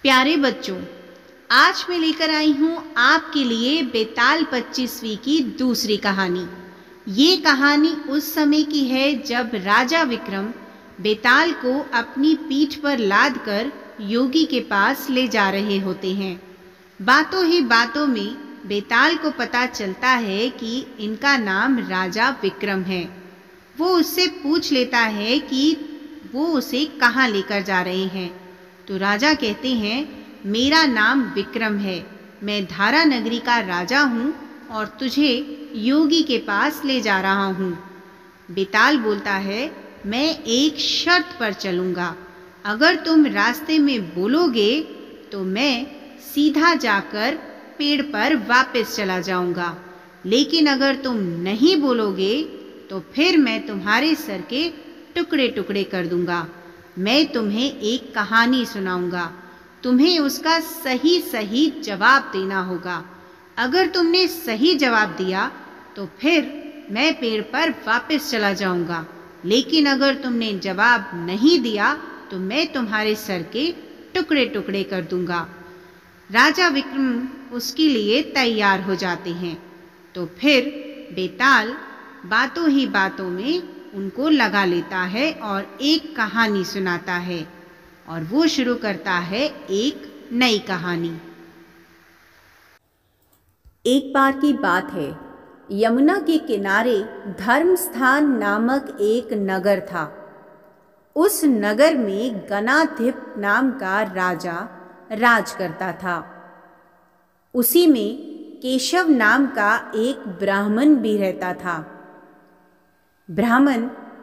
प्यारे बच्चों, आज मैं लेकर आई हूँ आपके लिए बेताल 25वीं की दूसरी कहानी। ये कहानी उस समय की है जब राजा विक्रम बेताल को अपनी पीठ पर लादकर योगी के पास ले जा रहे होते हैं। बातों ही बातों में बेताल को पता चलता है कि इनका नाम राजा विक्रम है। वो उससे पूछ लेता है कि वो उसे कहाँ लेकर जा रहे हैं। तो राजा कहते हैं, मेरा नाम विक्रम है, मैं धारा नगरी का राजा हूँ और तुझे योगी के पास ले जा रहा हूँ। बेताल बोलता है, मैं एक शर्त पर चलूँगा। अगर तुम रास्ते में बोलोगे तो मैं सीधा जाकर पेड़ पर वापस चला जाऊँगा, लेकिन अगर तुम नहीं बोलोगे तो फिर मैं तुम्हारे सर के टुकड़े टुकड़े कर दूँगा। मैं तुम्हें एक कहानी सुनाऊँगा, तुम्हें उसका सही सही जवाब देना होगा। अगर तुमने सही जवाब दिया तो फिर मैं पेड़ पर वापस चला जाऊंगा, लेकिन अगर तुमने जवाब नहीं दिया तो मैं तुम्हारे सर के टुकड़े टुकड़े कर दूंगा। राजा विक्रम उसके लिए तैयार हो जाते हैं। तो फिर बेताल बातों ही बातों में उनको लगा लेता है और एक कहानी सुनाता है, और वो शुरू करता है एक नई कहानी। एक बार की बात है, यमुना के किनारे धर्मस्थान नामक एक नगर था। उस नगर में गणाधिप नाम का राजा राज करता था। उसी में केशव नाम का एक ब्राह्मण भी रहता था। ब्राह्मण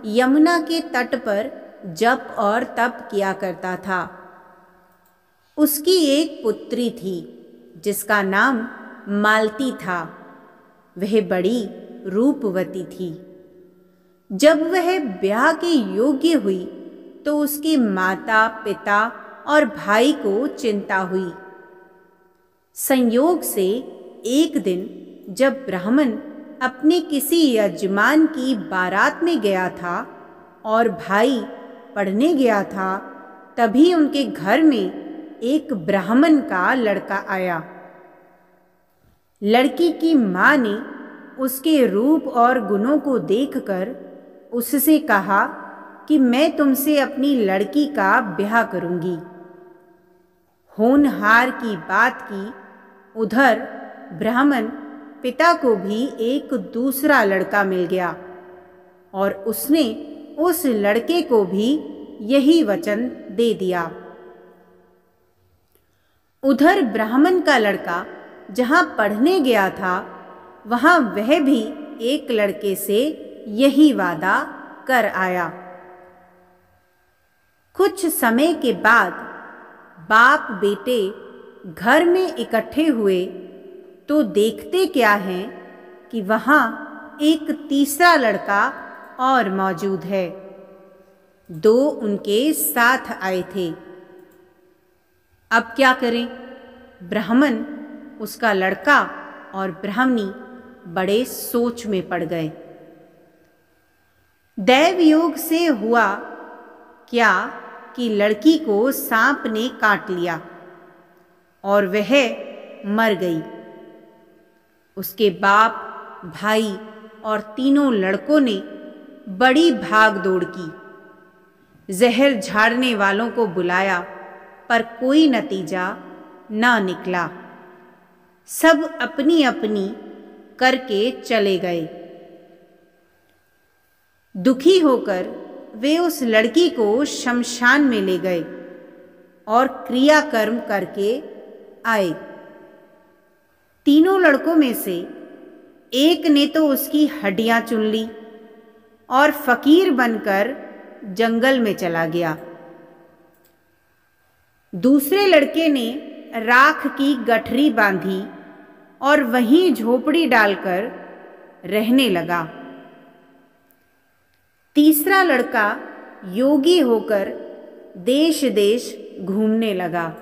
यमुना के तट पर जप और तप किया करता था। उसकी एक पुत्री थी जिसका नाम मालती था। वह बड़ी रूपवती थी। जब वह ब्याह के योग्य हुई तो उसके माता पिता और भाई को चिंता हुई। संयोग से एक दिन जब ब्राह्मण अपने किसी यजमान की बारात में गया था और भाई पढ़ने गया था, तभी उनके घर में एक ब्राह्मण का लड़का आया। लड़की की माँ ने उसके रूप और गुणों को देखकर उससे कहा कि मैं तुमसे अपनी लड़की का ब्याह करूंगी। होनहार की बात की, उधर ब्राह्मण पिता को भी एक दूसरा लड़का मिल गया और उसने उस लड़के को भी यही वचन दे दिया। उधर ब्राह्मण का लड़का जहाँ पढ़ने गया था, वहाँ वह भी एक लड़के से यही वादा कर आया। कुछ समय के बाद बाप बेटे घर में इकट्ठे हुए तो देखते क्या है कि वहाँ एक तीसरा लड़का और मौजूद है। दो उनके साथ आए थे। अब क्या करें? ब्राह्मण, उसका लड़का और ब्राह्मणी बड़े सोच में पड़ गए। दैव योग से हुआ क्या कि लड़की को सांप ने काट लिया और वह मर गई। उसके बाप, भाई और तीनों लड़कों ने बड़ी भाग दौड़ की। जहर झाड़ने वालों को बुलाया पर कोई नतीजा ना निकला। सब अपनी अपनी करके चले गए। दुखी होकर वे उस लड़की को शमशान में ले गए और क्रियाकर्म करके आए। तीनों लड़कों में से एक ने तो उसकी हड्डियां चुन ली और फकीर बनकर जंगल में चला गया। दूसरे लड़के ने राख की गठरी बांधी और वहीं झोपड़ी डालकर रहने लगा। तीसरा लड़का योगी होकर देश देश घूमने लगा।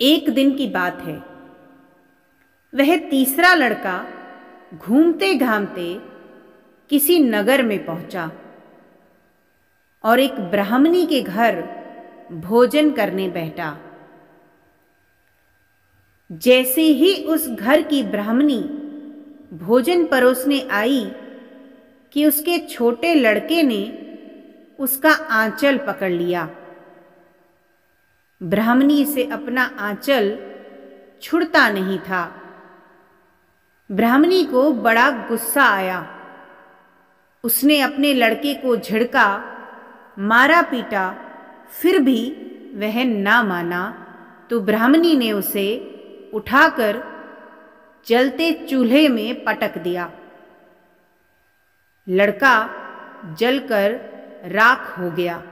एक दिन की बात है, वह तीसरा लड़का घूमते घामते किसी नगर में पहुंचा और एक ब्राह्मणी के घर भोजन करने बैठा। जैसे ही उस घर की ब्राह्मणी भोजन परोसने आई कि उसके छोटे लड़के ने उसका आंचल पकड़ लिया। ब्राह्मणी से अपना आंचल छुड़ता नहीं था। ब्राह्मणी को बड़ा गुस्सा आया। उसने अपने लड़के को झिड़का, मारा पीटा, फिर भी वह ना माना तो ब्राह्मणी ने उसे उठाकर जलते चूल्हे में पटक दिया। लड़का जलकर राख हो गया।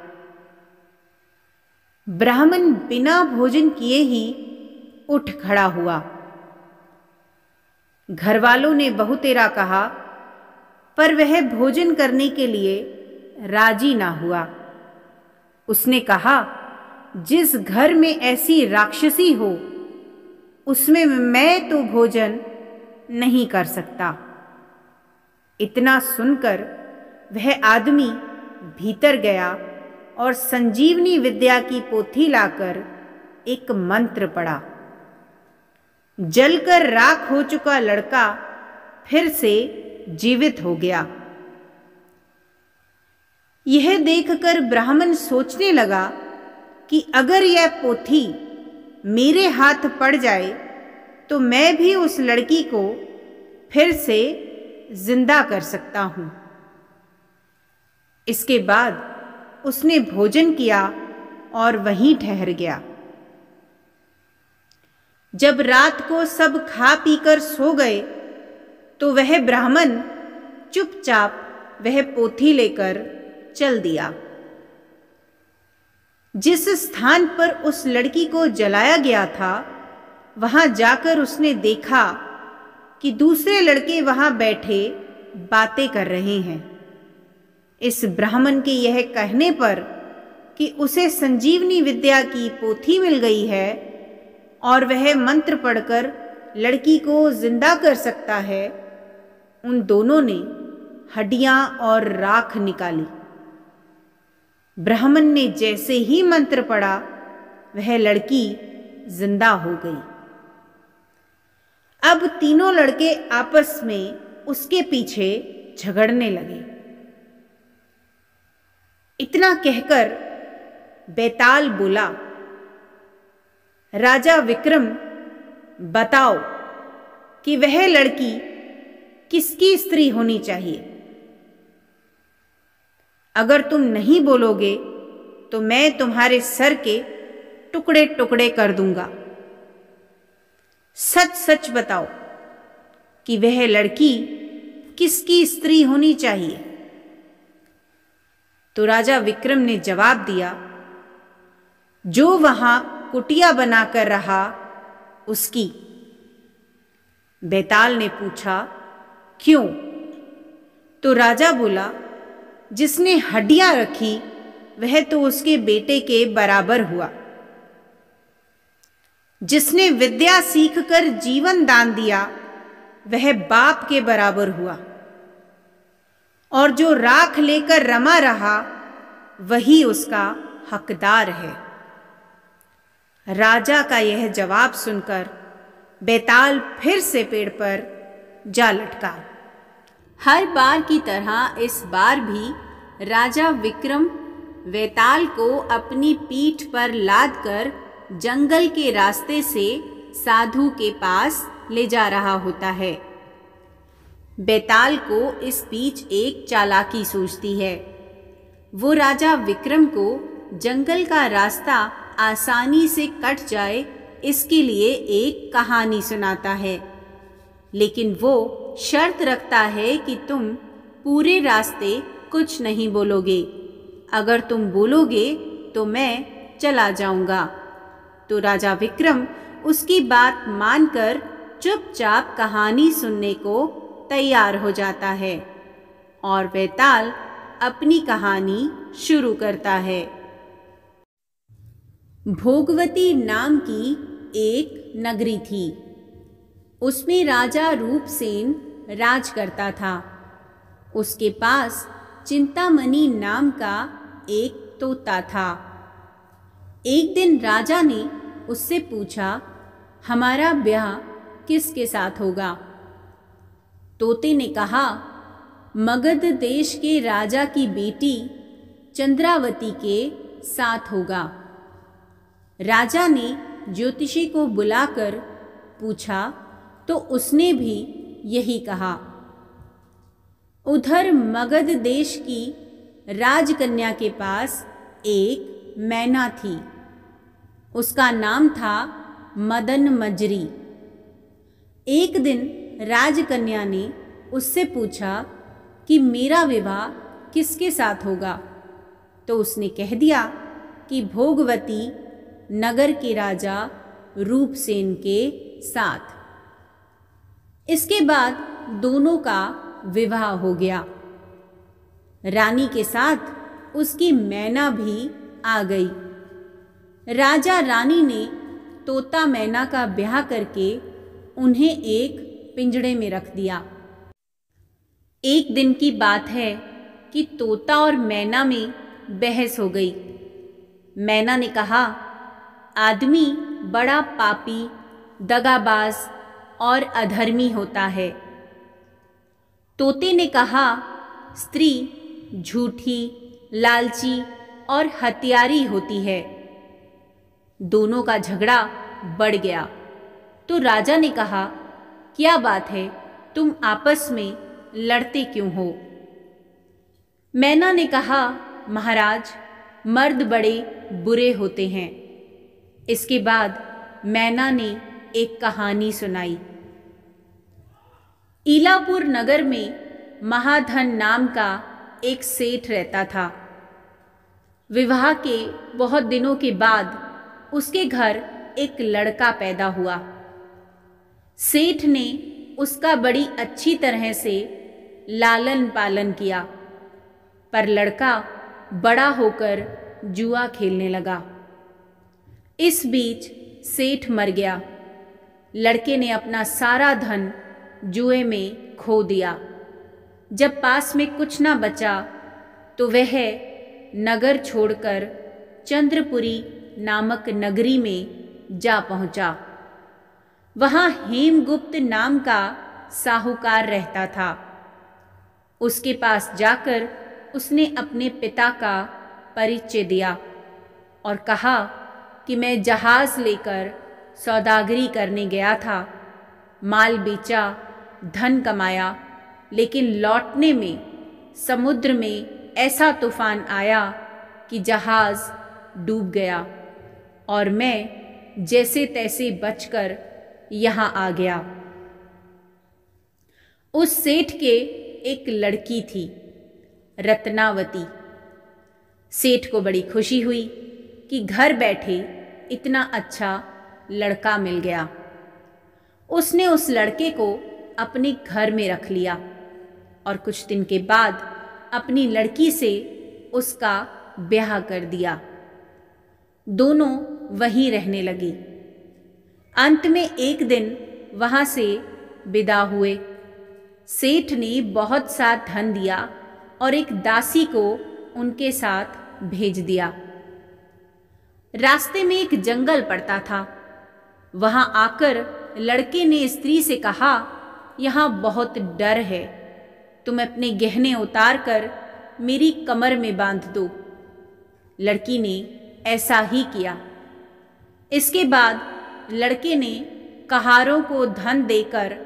ब्राह्मण बिना भोजन किए ही उठ खड़ा हुआ। घरवालों ने बहुतेरा कहा, पर वह भोजन करने के लिए राजी ना हुआ। उसने कहा, जिस घर में ऐसी राक्षसी हो उसमें मैं तो भोजन नहीं कर सकता। इतना सुनकर वह आदमी भीतर गया और संजीवनी विद्या की पोथी लाकर एक मंत्र पढ़ा। जलकर राख हो चुका लड़का फिर से जीवित हो गया। यह देखकर ब्राह्मण सोचने लगा कि अगर यह पोथी मेरे हाथ पड़ जाए तो मैं भी उस लड़की को फिर से जिंदा कर सकता हूं। इसके बाद उसने भोजन किया और वहीं ठहर गया। जब रात को सब खा पीकर सो गए तो वह ब्राह्मण चुपचाप वह पोथी लेकर चल दिया। जिस स्थान पर उस लड़की को जलाया गया था वहां जाकर उसने देखा कि दूसरे लड़के वहां बैठे बातें कर रहे हैं। इस ब्राह्मण के यह कहने पर कि उसे संजीवनी विद्या की पोथी मिल गई है और वह मंत्र पढ़कर लड़की को जिंदा कर सकता है, उन दोनों ने हड्डियां और राख निकाली। ब्राह्मण ने जैसे ही मंत्र पढ़ा वह लड़की जिंदा हो गई। अब तीनों लड़के आपस में उसके पीछे झगड़ने लगे। इतना कहकर बेताल बोला, राजा विक्रम, बताओ कि वह लड़की किसकी स्त्री होनी चाहिए। अगर तुम नहीं बोलोगे तो मैं तुम्हारे सर के टुकड़े टुकड़े कर दूंगा। सच सच बताओ कि वह लड़की किसकी स्त्री होनी चाहिए। तो राजा विक्रम ने जवाब दिया, जो वहां कुटिया बनाकर रहा उसकी। बेताल ने पूछा, क्यों? तो राजा बोला, जिसने हड्डियां रखी वह तो उसके बेटे के बराबर हुआ। जिसने विद्या सीखकर जीवन दान दिया वह बाप के बराबर हुआ, और जो राख लेकर रमा रहा वही उसका हकदार है। राजा का यह जवाब सुनकर बेताल फिर से पेड़ पर जा लटका। हर बार की तरह इस बार भी राजा विक्रम बेताल को अपनी पीठ पर लादकर जंगल के रास्ते से साधु के पास ले जा रहा होता है। बेताल को इस बीच एक चालाकी सूझती है। वो राजा विक्रम को जंगल का रास्ता आसानी से कट जाए इसके लिए एक कहानी सुनाता है, लेकिन वो शर्त रखता है कि तुम पूरे रास्ते कुछ नहीं बोलोगे। अगर तुम बोलोगे तो मैं चला जाऊंगा। तो राजा विक्रम उसकी बात मानकर चुपचाप कहानी सुनने को तैयार हो जाता है और बेताल अपनी कहानी शुरू करता है। भोगवती नाम की एक नगरी थी। उसमें राजा रूपसेन राज करता था। उसके पास चिंतामणि नाम का एक तोता था। एक दिन राजा ने उससे पूछा, हमारा ब्याह किसके साथ होगा? तोते ने कहा, मगध देश के राजा की बेटी चंद्रावती के साथ होगा। राजा ने ज्योतिषी को बुलाकर पूछा तो उसने भी यही कहा। उधर मगध देश की राजकन्या के पास एक मैना थी। उसका नाम था मदन मजरी। एक दिन राजकन्या ने उससे पूछा कि मेरा विवाह किसके साथ होगा? तो उसने कह दिया कि भोगवती नगर के राजा रूपसेन के साथ। इसके बाद दोनों का विवाह हो गया। रानी के साथ उसकी मैना भी आ गई। राजा रानी ने तोता मैना का ब्याह करके उन्हें एक पिंजड़े में रख दिया। एक दिन की बात है कि तोता और मैना में बहस हो गई। मैना ने कहा, आदमी बड़ा पापी, दगाबाज और अधर्मी होता है। तोते ने कहा, स्त्री झूठी, लालची और हत्यारी होती है। दोनों का झगड़ा बढ़ गया तो राजा ने कहा, क्या बात है, तुम आपस में लड़ते क्यों हो? मैना ने कहा, महाराज, मर्द बड़े बुरे होते हैं। इसके बाद मैना ने एक कहानी सुनाई। ईलापुर नगर में महाधन नाम का एक सेठ रहता था। विवाह के बहुत दिनों के बाद उसके घर एक लड़का पैदा हुआ। सेठ ने उसका बड़ी अच्छी तरह से लालन पालन किया, पर लड़का बड़ा होकर जुआ खेलने लगा। इस बीच सेठ मर गया। लड़के ने अपना सारा धन जुए में खो दिया। जब पास में कुछ ना बचा तो वह नगर छोड़कर चंद्रपुरी नामक नगरी में जा पहुंचा। वहां हेमगुप्त नाम का साहूकार रहता था। उसके पास जाकर उसने अपने पिता का परिचय दिया और कहा कि मैं जहाज लेकर सौदागरी करने गया था, माल बेचा, धन कमाया, लेकिन लौटने में समुद्र में ऐसा तूफान आया कि जहाज डूब गया और मैं जैसे तैसे बचकर यहाँ आ गया। उस सेठ के एक लड़की थी, रत्नावती। सेठ को बड़ी खुशी हुई कि घर बैठे इतना अच्छा लड़का मिल गया। उसने उस लड़के को अपने घर में रख लिया और कुछ दिन के बाद अपनी लड़की से उसका ब्याह कर दिया। दोनों वहीं रहने लगी। अंत में एक दिन वहां से विदा हुए। सेठ ने बहुत सा धन दिया और एक दासी को उनके साथ भेज दिया। रास्ते में एक जंगल पड़ता था। वहां आकर लड़के ने स्त्री से कहा, यहाँ बहुत डर है, तुम अपने गहने उतार कर मेरी कमर में बांध दो। लड़की ने ऐसा ही किया। इसके बाद लड़के ने कहारों को धन देकर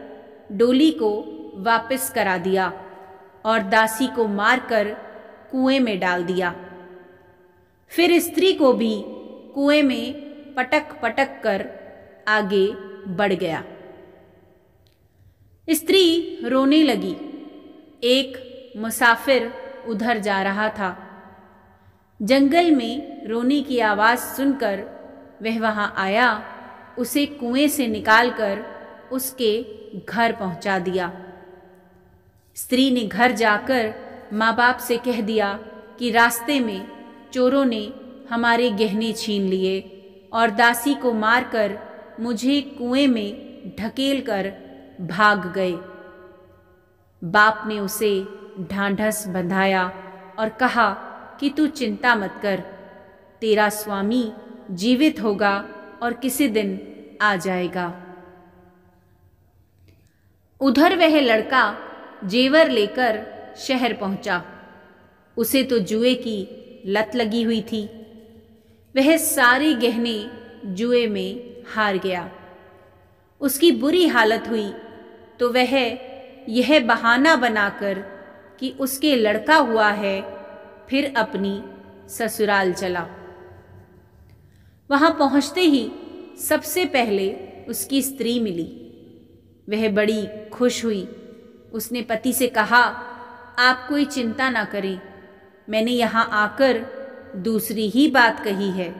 डोली को वापस करा दिया और दासी को मारकर कुएं में डाल दिया। फिर स्त्री को भी कुएं में पटक पटक कर आगे बढ़ गया। स्त्री रोने लगी। एक मुसाफिर उधर जा रहा था। जंगल में रोने की आवाज़ सुनकर वह वहां आया, उसे कुएं से निकालकर उसके घर पहुंचा दिया। स्त्री ने घर जाकर माँ बाप से कह दिया कि रास्ते में चोरों ने हमारे गहने छीन लिए और दासी को मारकर मुझे कुएं में ढकेल कर भाग गए। बाप ने उसे ढांढस बंधाया और कहा कि तू चिंता मत कर, तेरा स्वामी जीवित होगा और किसी दिन आ जाएगा। उधर वह लड़का जेवर लेकर शहर पहुंचा। उसे तो जुए की लत लगी हुई थी। वह सारे गहने जुए में हार गया। उसकी बुरी हालत हुई तो वह यह बहाना बनाकर कि उसके लड़का हुआ है, फिर अपनी ससुराल चला। वहां पहुंचते ही सबसे पहले उसकी स्त्री मिली। वह बड़ी खुश हुई। उसने पति से कहा, आप कोई चिंता ना करें, मैंने यहाँ आकर दूसरी ही बात कही है।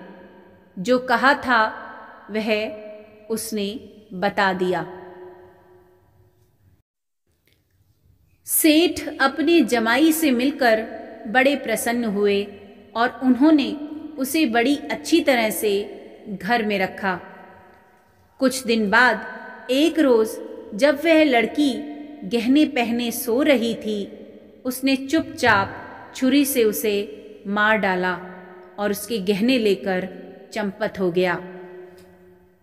जो कहा था वह उसने बता दिया। सेठ अपने जमाई से मिलकर बड़े प्रसन्न हुए और उन्होंने उसे बड़ी अच्छी तरह से घर में रखा। कुछ दिन बाद एक रोज जब वह लड़की गहने पहने सो रही थी, उसने चुपचाप छुरी से उसे मार डाला और उसके गहने लेकर चंपत हो गया।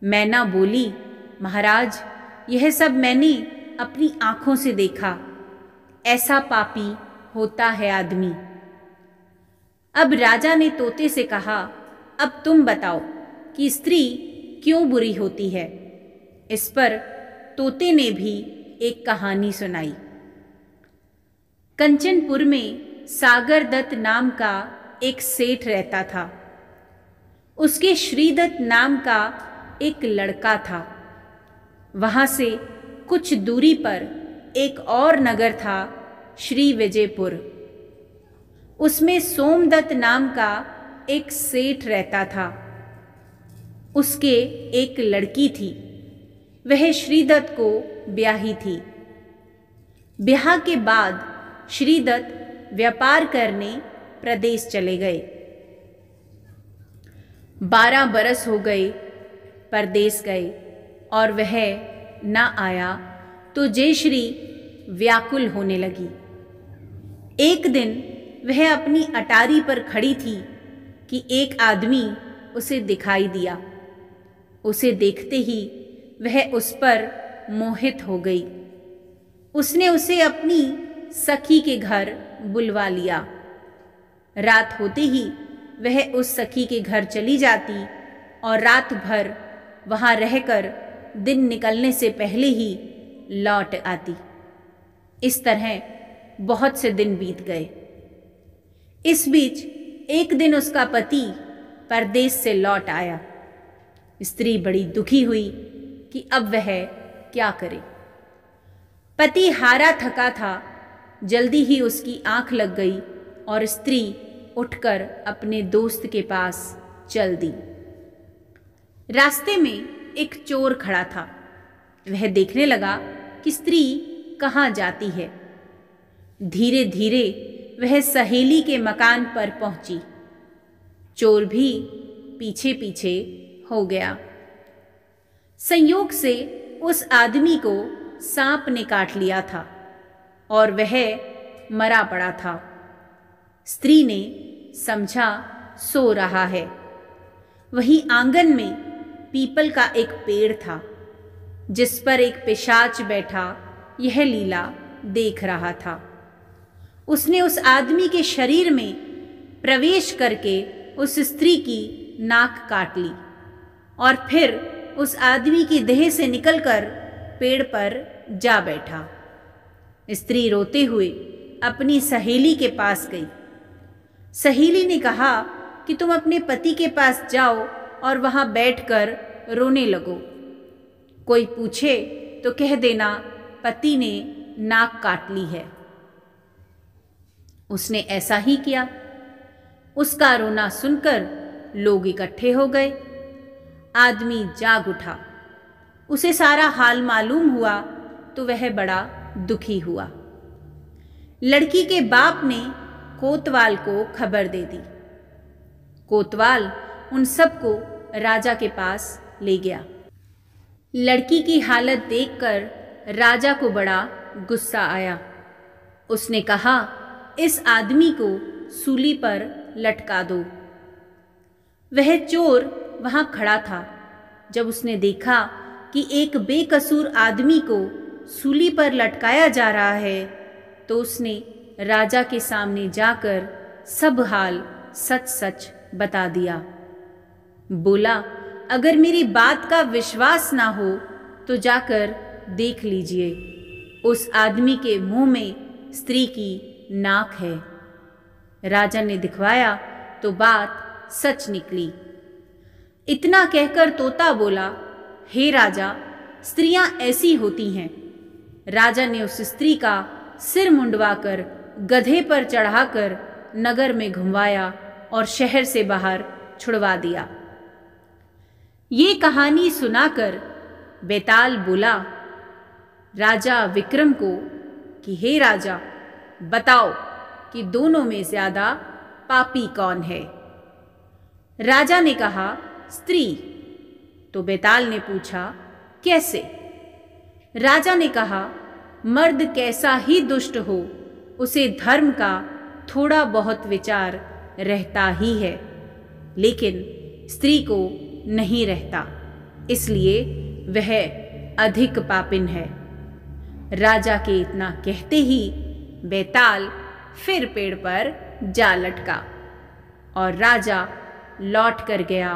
मैना बोली, महाराज, यह सब मैंने अपनी आंखों से देखा। ऐसा पापी होता है आदमी। अब राजा ने तोते से कहा, अब तुम बताओ कि स्त्री क्यों बुरी होती है। इस पर तोते ने भी एक कहानी सुनाई। कंचनपुर में सागर दत्त नाम का एक सेठ रहता था। उसके श्रीदत्त नाम का एक लड़का था। वहां से कुछ दूरी पर एक और नगर था, श्री विजयपुर। उसमें सोमदत्त नाम का एक सेठ रहता था। उसके एक लड़की थी। वह श्रीदत्त को ब्याही थी। ब्याह के बाद श्रीदत्त व्यापार करने प्रदेश चले गए। 12 बरस हो गए परदेश गए और वह न आया तो जयश्री व्याकुल होने लगी। एक दिन वह अपनी अटारी पर खड़ी थी कि एक आदमी उसे दिखाई दिया। उसे देखते ही वह उस पर मोहित हो गई। उसने उसे अपनी सखी के घर बुलवा लिया। रात होते ही वह उस सखी के घर चली जाती और रात भर वहां रहकर दिन निकलने से पहले ही लौट आती। इस तरह बहुत से दिन बीत गए। इस बीच एक दिन उसका पति परदेश से लौट आया। स्त्री बड़ी दुखी हुई कि अब वह क्या करे। पति हारा थका था। जल्दी ही उसकी आंख लग गई और स्त्री उठकर अपने दोस्त के पास चल दी। रास्ते में एक चोर खड़ा था। वह देखने लगा कि स्त्री कहाँ जाती है। धीरे धीरे वह सहेली के मकान पर पहुंची। चोर भी पीछे पीछे हो गया। संयोग से उस आदमी को सांप ने काट लिया था और वह मरा पड़ा था। स्त्री ने समझा सो रहा है। वहीं आंगन में पीपल का एक पेड़ था जिस पर एक पिशाच बैठा यह लीला देख रहा था। उसने उस आदमी के शरीर में प्रवेश करके उस स्त्री की नाक काट ली और फिर उस आदमी की देह से निकलकर पेड़ पर जा बैठा। स्त्री रोते हुए अपनी सहेली के पास गई। सहेली ने कहा कि तुम अपने पति के पास जाओ और वहां बैठकर रोने लगो। कोई पूछे तो कह देना पति ने नाक काट ली है। उसने ऐसा ही किया। उसका रोना सुनकर लोग इकट्ठे हो गए। आदमी जाग उठा। उसे सारा हाल मालूम हुआ तो वह बड़ा दुखी हुआ। लड़की के बाप ने कोतवाल को खबर दे दी। कोतवाल उन सबको राजा के पास ले गया। लड़की की हालत देखकर राजा को बड़ा गुस्सा आया। उसने कहा, इस आदमी को सूली पर लटका दो। वह चोर वहां खड़ा था। जब उसने देखा कि एक बेकसूर आदमी को सूली पर लटकाया जा रहा है, तो उसने राजा के सामने जाकर सब हाल सच सच बता दिया। बोला, अगर मेरी बात का विश्वास ना हो तो जाकर देख लीजिए, उस आदमी के मुंह में स्त्री की नाक है। राजा ने दिखवाया तो बात सच निकली। इतना कहकर तोता बोला, हे राजा, स्त्रियां ऐसी होती हैं। राजा ने उस स्त्री का सिर मुंडवाकर गधे पर चढ़ाकर नगर में घुमवाया और शहर से बाहर छुड़वा दिया। ये कहानी सुनाकर बेताल बोला राजा विक्रम को कि हे राजा, बताओ कि दोनों में ज्यादा पापी कौन है। राजा ने कहा, स्त्री। तो बेताल ने पूछा, कैसे? राजा ने कहा, मर्द कैसा ही दुष्ट हो, उसे धर्म का थोड़ा बहुत विचार रहता ही है, लेकिन स्त्री को नहीं रहता, इसलिए वह अधिक पापिन है। राजा के इतना कहते ही बेताल फिर पेड़ पर जा लटका और राजा लौट कर गया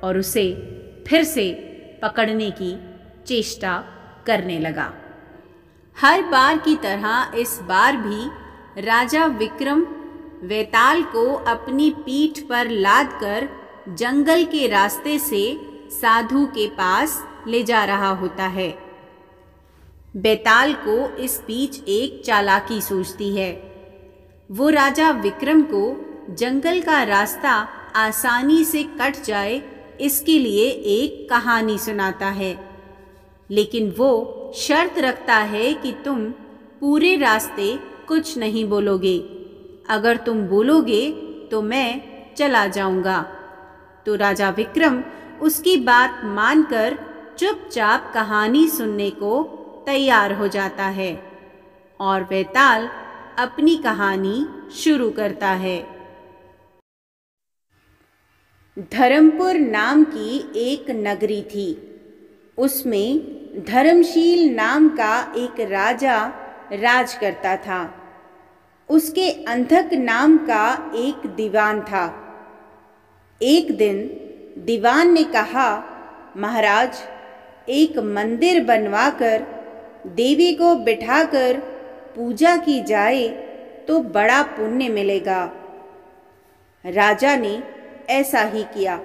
और उसे फिर से पकड़ने की चेष्टा करने लगा। हर बार की तरह इस बार भी राजा विक्रम बेताल को अपनी पीठ पर लादकर जंगल के रास्ते से साधु के पास ले जा रहा होता है। बेताल को इस बीच एक चालाकी सूझती है। वो राजा विक्रम को जंगल का रास्ता आसानी से कट जाए, इसके लिए एक कहानी सुनाता है, लेकिन वो शर्त रखता है कि तुम पूरे रास्ते कुछ नहीं बोलोगे। अगर तुम बोलोगे तो मैं चला जाऊंगा। तो राजा विक्रम उसकी बात मानकर चुपचाप कहानी सुनने को तैयार हो जाता है और बेताल अपनी कहानी शुरू करता है। धर्मपुर नाम की एक नगरी थी। उसमें धर्मशील नाम का एक राजा राज करता था। उसके अंधक नाम का एक दीवान था। एक दिन दीवान ने कहा, महाराज, एक मंदिर बनवाकर देवी को बिठाकर पूजा की जाए तो बड़ा पुण्य मिलेगा। राजा ने ऐसा ही किया।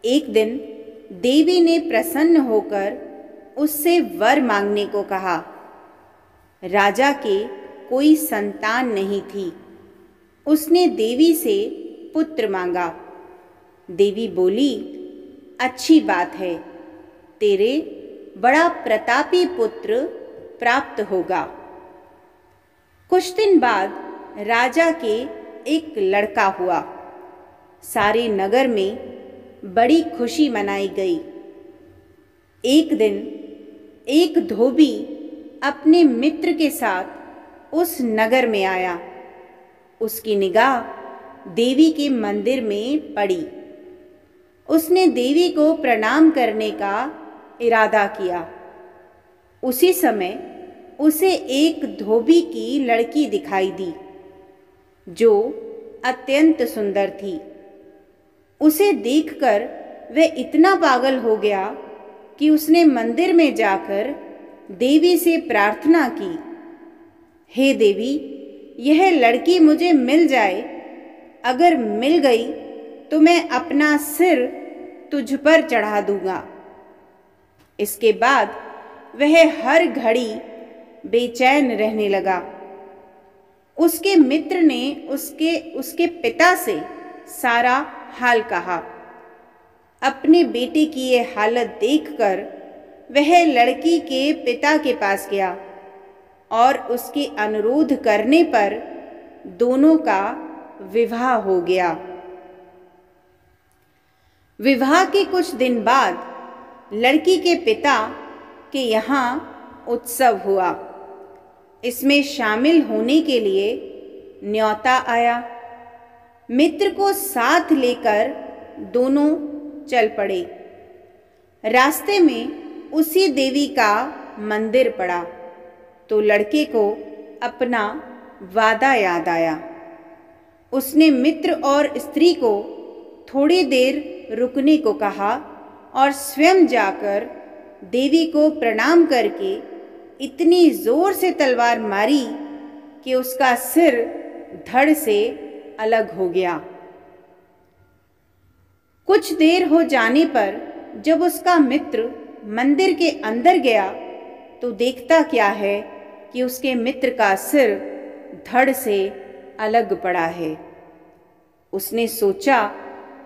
एक दिन देवी ने प्रसन्न होकर उससे वर मांगने को कहा। राजा के कोई संतान नहीं थी। उसने देवी से पुत्र मांगा। देवी बोली, अच्छी बात है, तेरे बड़ा प्रतापी पुत्र प्राप्त होगा। कुछ दिन बाद राजा के एक लड़का हुआ। सारे नगर में बड़ी खुशी मनाई गई। एक दिन एक धोबी अपने मित्र के साथ उस नगर में आया। उसकी निगाह देवी के मंदिर में पड़ी। उसने देवी को प्रणाम करने का इरादा किया। उसी समय उसे एक धोबी की लड़की दिखाई दी जो अत्यंत सुंदर थी। उसे देखकर वह इतना पागल हो गया कि उसने मंदिर में जाकर देवी से प्रार्थना की, हे देवी, यह लड़की मुझे मिल जाए। अगर मिल गई तो मैं अपना सिर तुझ पर चढ़ा दूंगा। इसके बाद वह हर घड़ी बेचैन रहने लगा। उसके मित्र ने उसके पिता से सारा हाल कहा। अपने बेटे की ये हालत देखकर वह लड़की के पिता के पास गया और उसके अनुरोध करने पर दोनों का विवाह हो गया। विवाह के कुछ दिन बाद लड़की के पिता के यहाँ उत्सव हुआ। इसमें शामिल होने के लिए न्योता आया। मित्र को साथ लेकर दोनों चल पड़े। रास्ते में उसी देवी का मंदिर पड़ा तो लड़के को अपना वादा याद आया। उसने मित्र और स्त्री को थोड़ी देर रुकने को कहा और स्वयं जाकर देवी को प्रणाम करके इतनी जोर से तलवार मारी कि उसका सिर धड़ से अलग हो गया। कुछ देर हो जाने पर जब उसका मित्र मंदिर के अंदर गया तो देखता क्या है कि उसके मित्र का सिर धड़ से अलग पड़ा है। उसने सोचा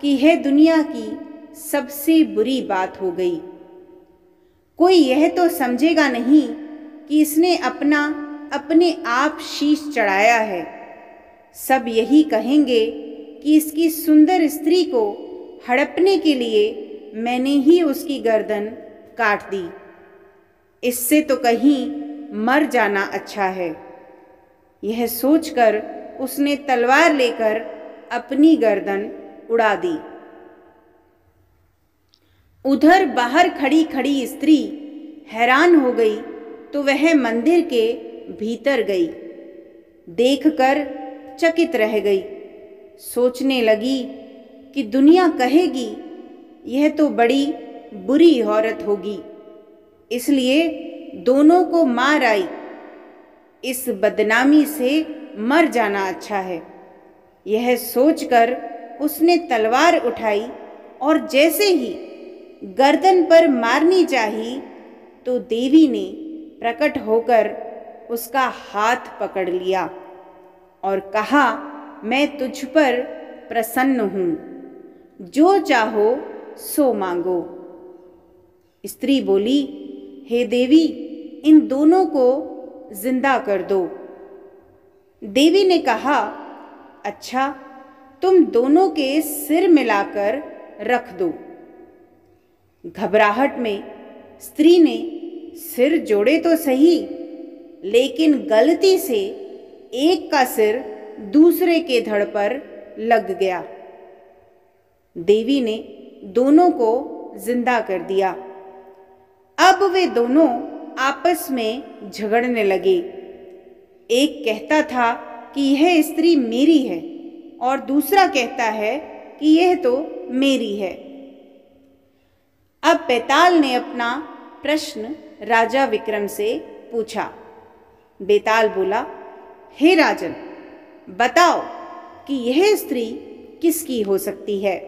कि यह दुनिया की सबसे बुरी बात हो गई। कोई यह तो समझेगा नहीं कि इसने अपने आप शीश चढ़ाया है। सब यही कहेंगे कि इसकी सुंदर स्त्री को हड़पने के लिए मैंने ही उसकी गर्दन काट दी। इससे तो कहीं मर जाना अच्छा है। यह सोचकर उसने तलवार लेकर अपनी गर्दन उड़ा दी। उधर बाहर खड़ी खड़ी स्त्री हैरान हो गई तो वह मंदिर के भीतर गई। देखकर चकित रह गई। सोचने लगी कि दुनिया कहेगी यह तो बड़ी बुरी औरत होगी, इसलिए दोनों को मार आई। इस बदनामी से मर जाना अच्छा है। यह सोचकर उसने तलवार उठाई और जैसे ही गर्दन पर मारनी चाही तो देवी ने प्रकट होकर उसका हाथ पकड़ लिया और कहा, मैं तुझ पर प्रसन्न हूँ, जो चाहो सो मांगो। स्त्री बोली, हे देवी, इन दोनों को जिंदा कर दो। देवी ने कहा, अच्छा, तुम दोनों के सिर मिलाकर रख दो। घबराहट में स्त्री ने सिर जोड़े तो सही, लेकिन गलती से एक का सिर दूसरे के धड़ पर लग गया। देवी ने दोनों को जिंदा कर दिया। अब वे दोनों आपस में झगड़ने लगे। एक कहता था कि यह स्त्री मेरी है और दूसरा कहता है कि यह तो मेरी है। अब बेताल ने अपना प्रश्न राजा विक्रम से पूछा। बेताल बोला, हे राजन, बताओ कि यह स्त्री किसकी हो सकती है।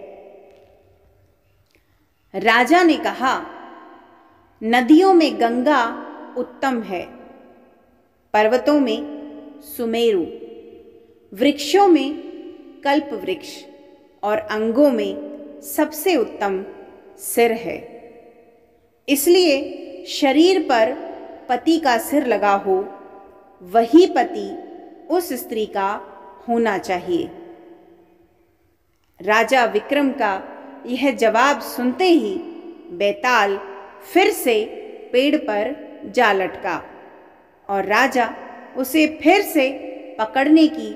राजा ने कहा, नदियों में गंगा उत्तम है, पर्वतों में सुमेरु, वृक्षों में कल्प वृक्ष और अंगों में सबसे उत्तम सिर है। इसलिए शरीर पर पति का सिर लगा हो, वही पति उस स्त्री का होना चाहिए। राजा विक्रम का यह जवाब सुनते ही बेताल फिर से पेड़ पर जा लटका और राजा उसे फिर से पकड़ने की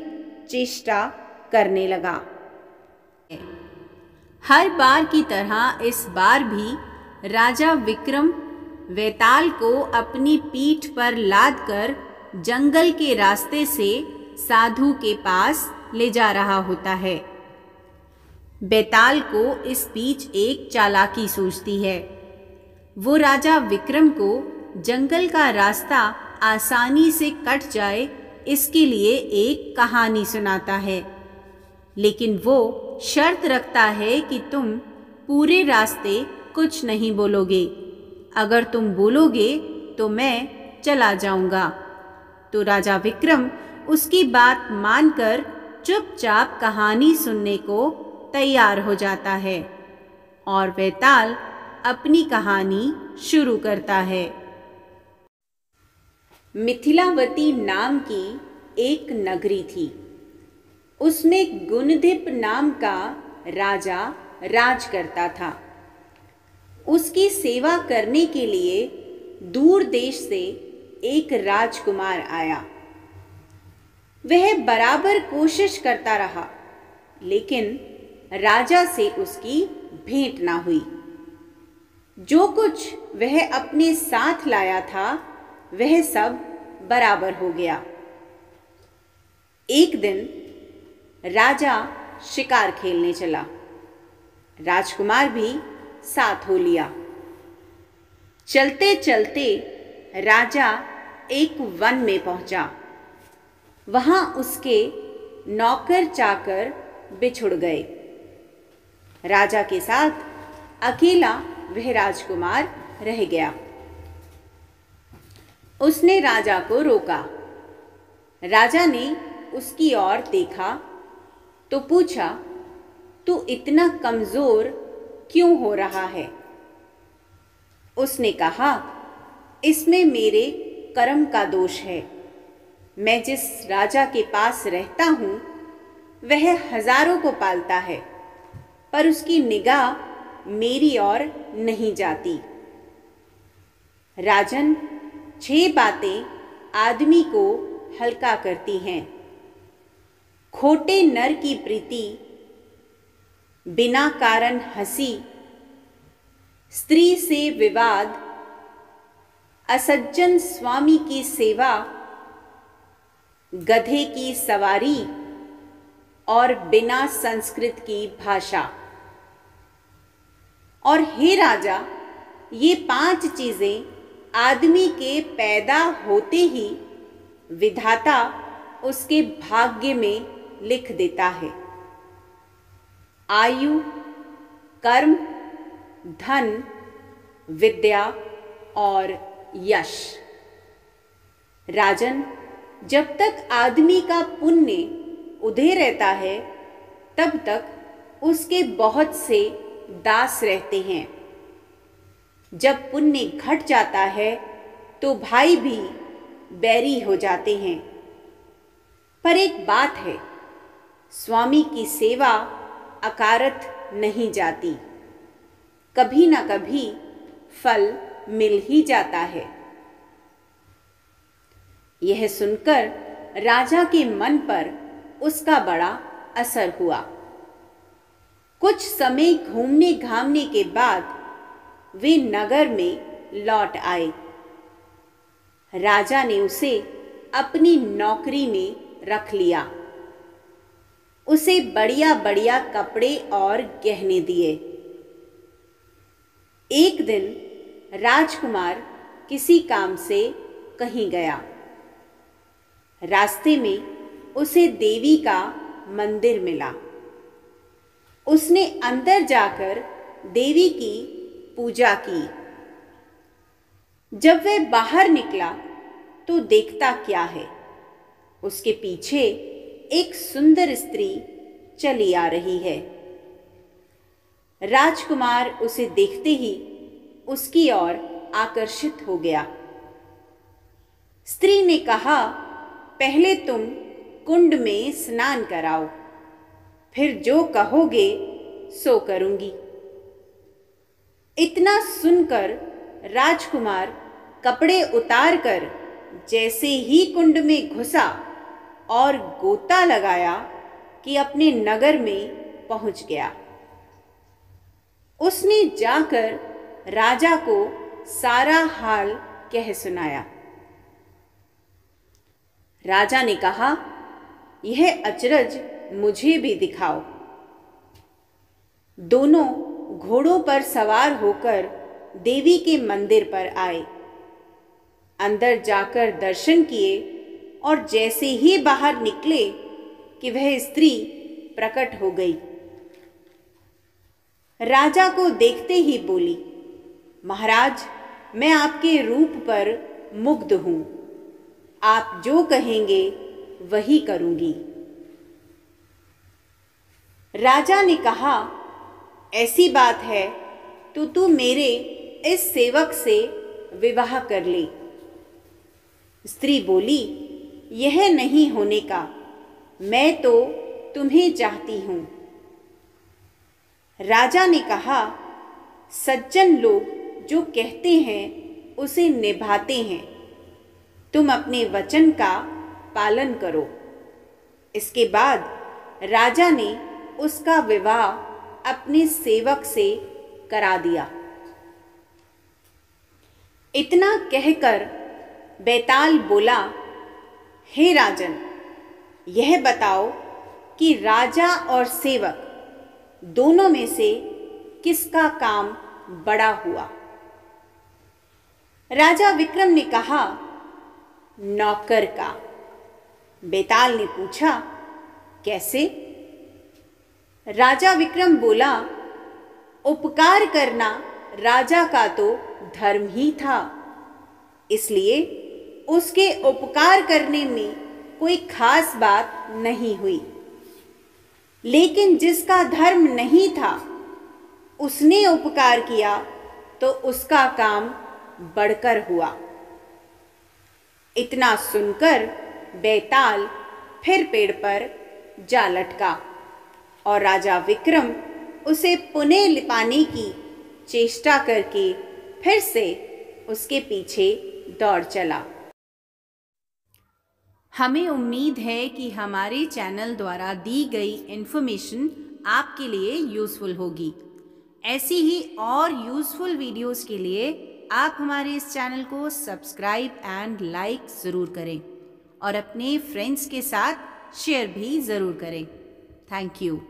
चेष्टा करने लगा। हर बार की तरह इस बार भी राजा विक्रम बेताल को अपनी पीठ पर लादकर जंगल के रास्ते से साधु के पास ले जा रहा होता है। बेताल को इस बीच एक चालाकी सूझती है। वो राजा विक्रम को जंगल का रास्ता आसानी से कट जाए, इसके लिए एक कहानी सुनाता है, लेकिन वो शर्त रखता है कि तुम पूरे रास्ते कुछ नहीं बोलोगे। अगर तुम बोलोगे तो मैं चला जाऊंगा। तो राजा विक्रम उसकी बात मानकर चुपचाप कहानी सुनने को तैयार हो जाता है और बेताल अपनी कहानी शुरू करता है। मिथिलावती नाम की एक नगरी थी। उसमें गुणधिप नाम का राजा राज करता था। उसकी सेवा करने के लिए दूर देश से एक राजकुमार आया। वह बराबर कोशिश करता रहा, लेकिन राजा से उसकी भेंट ना हुई। जो कुछ वह अपने साथ लाया था वह सब बराबर हो गया। एक दिन राजा शिकार खेलने चला। राजकुमार भी साथ हो लिया। चलते चलते राजा एक वन में पहुंचा। वहां उसके नौकर चाकर बिछुड़ गए। राजा के साथ अकेला वह राजकुमार रह गया। उसने राजा को रोका। राजा ने उसकी ओर देखा तो पूछा, तू इतना कमजोर क्यों हो रहा है? उसने कहा, इसमें मेरे कर्म का दोष है। मैं जिस राजा के पास रहता हूं वह हजारों को पालता है, पर उसकी निगाह मेरी ओर नहीं जाती। राजन, 6 बातें आदमी को हल्का करती हैं। खोटे नर की प्रीति, बिना कारण हंसी, स्त्री से विवाद, असज्जन स्वामी की सेवा, गधे की सवारी और बिना संस्कृत की भाषा। और हे राजा, ये 5 चीजें आदमी के पैदा होते ही विधाता उसके भाग्य में लिख देता है। आयु, कर्म, धन, विद्या और यश। राजन, जब तक आदमी का पुण्य उधे रहता है तब तक उसके बहुत से दास रहते हैं। जब पुण्य घट जाता है तो भाई भी बैरी हो जाते हैं। पर एक बात है, स्वामी की सेवा अकारत नहीं जाती। कभी ना कभी फल मिल ही जाता है। यह सुनकर राजा के मन पर उसका बड़ा असर हुआ। कुछ समय घूमने घामने के बाद वे नगर में लौट आए। राजा ने उसे अपनी नौकरी में रख लिया। उसे बढ़िया बढ़िया कपड़े और गहने दिए। एक दिन राजकुमार किसी काम से कहीं गया। रास्ते में उसे देवी का मंदिर मिला। उसने अंदर जाकर देवी की पूजा की। जब वह बाहर निकला तो देखता क्या है, उसके पीछे एक सुंदर स्त्री चली आ रही है। राजकुमार उसे देखते ही उसकी ओर आकर्षित हो गया। स्त्री ने कहा, पहले तुम कुंड में स्नान कराओ, फिर जो कहोगे सो करूंगी। इतना सुनकर राजकुमार कपड़े उतारकर जैसे ही कुंड में घुसा और गोता लगाया कि अपने नगर में पहुंच गया। उसने जाकर राजा को सारा हाल कह सुनाया। राजा ने कहा, यह अचरज मुझे भी दिखाओ। दोनों घोड़ों पर सवार होकर देवी के मंदिर पर आए। अंदर जाकर दर्शन किए और जैसे ही बाहर निकले कि वह स्त्री प्रकट हो गई। राजा को देखते ही बोली, महाराज, मैं आपके रूप पर मुग्ध हूं। आप जो कहेंगे वही करूंगी। राजा ने कहा, ऐसी बात है तो तू मेरे इस सेवक से विवाह कर ले। स्त्री बोली, यह नहीं होने का, मैं तो तुम्हें चाहती हूं। राजा ने कहा, सज्जन लोग जो कहते हैं उसे निभाते हैं। तुम अपने वचन का पालन करो। इसके बाद राजा ने उसका विवाह अपने सेवक से करा दिया। इतना कहकर बैताल बोला, हे राजन, यह बताओ कि राजा और सेवक दोनों में से किसका काम बड़ा हुआ? राजा विक्रम ने कहा, नौकर का। बैताल ने पूछा, कैसे? राजा विक्रम बोला, उपकार करना राजा का तो धर्म ही था, इसलिए उसके उपकार करने में कोई खास बात नहीं हुई। लेकिन जिसका धर्म नहीं था उसने उपकार किया तो उसका काम बढ़कर हुआ। इतना सुनकर बैताल फिर पेड़ पर जा लटका और राजा विक्रम उसे पुनः लिपाने की चेष्टा करके फिर से उसके पीछे दौड़ चला। हमें उम्मीद है कि हमारे चैनल द्वारा दी गई इन्फॉर्मेशन आपके लिए यूज़फुल होगी। ऐसी ही और यूज़फुल वीडियोस के लिए आप हमारे इस चैनल को सब्सक्राइब एंड लाइक ज़रूर करें और अपने फ्रेंड्स के साथ शेयर भी ज़रूर करें। Thank you.